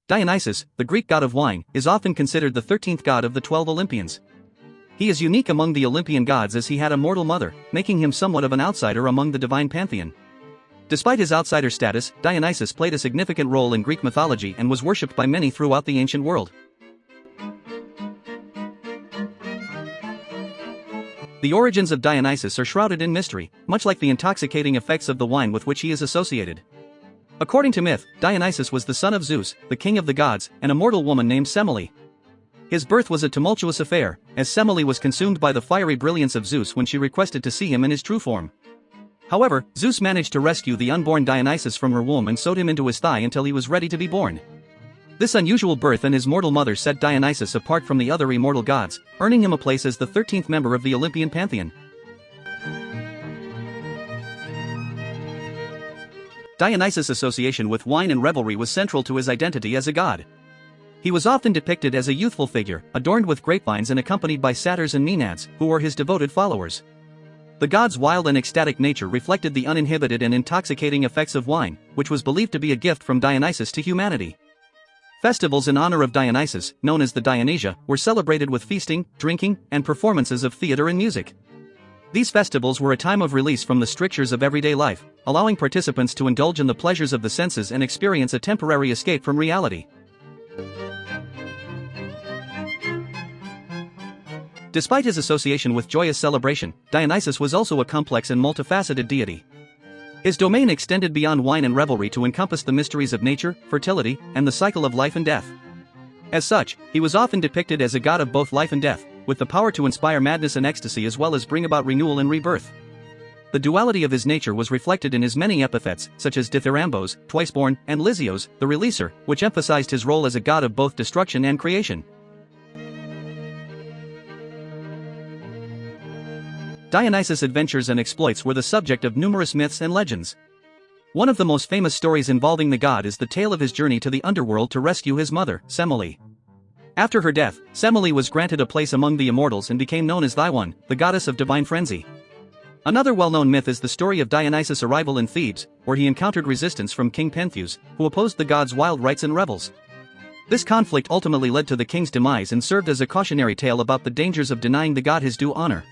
Dionysus, the Greek god of wine, is often considered the 13th god of the 12 Olympians. He is unique among the Olympian gods as he had a mortal mother, making him somewhat of an outsider among the divine pantheon. Despite his outsider status, Dionysus played a significant role in Greek mythology and was worshipped by many throughout the ancient world. The origins of Dionysus are shrouded in mystery, much like the intoxicating effects of the wine with which he is associated. According to myth, Dionysus was the son of Zeus, the king of the gods, and a mortal woman named Semele. His birth was a tumultuous affair, as Semele was consumed by the fiery brilliance of Zeus when she requested to see him in his true form. However, Zeus managed to rescue the unborn Dionysus from her womb and sewed him into his thigh until he was ready to be born. This unusual birth and his mortal mother set Dionysus apart from the other immortal gods, earning him a place as the 13th member of the Olympian pantheon. Dionysus' association with wine and revelry was central to his identity as a god. He was often depicted as a youthful figure, adorned with grapevines and accompanied by satyrs and maenads, who were his devoted followers. The god's wild and ecstatic nature reflected the uninhibited and intoxicating effects of wine, which was believed to be a gift from Dionysus to humanity. Festivals in honor of Dionysus, known as the Dionysia, were celebrated with feasting, drinking, and performances of theater and music. These festivals were a time of release from the strictures of everyday life, allowing participants to indulge in the pleasures of the senses and experience a temporary escape from reality. Despite his association with joyous celebration, Dionysus was also a complex and multifaceted deity. His domain extended beyond wine and revelry to encompass the mysteries of nature, fertility, and the cycle of life and death. As such, he was often depicted as a god of both life and death, with the power to inspire madness and ecstasy as well as bring about renewal and rebirth. The duality of his nature was reflected in his many epithets, such as Dithyrambos, Twiceborn, and Lysios, the Releaser, which emphasized his role as a god of both destruction and creation. Dionysus' adventures and exploits were the subject of numerous myths and legends. One of the most famous stories involving the god is the tale of his journey to the underworld to rescue his mother, Semele. After her death, Semele was granted a place among the immortals and became known as Dione, the goddess of divine frenzy. Another well-known myth is the story of Dionysus' arrival in Thebes, where he encountered resistance from King Pentheus, who opposed the god's wild rites and revels. This conflict ultimately led to the king's demise and served as a cautionary tale about the dangers of denying the god his due honor.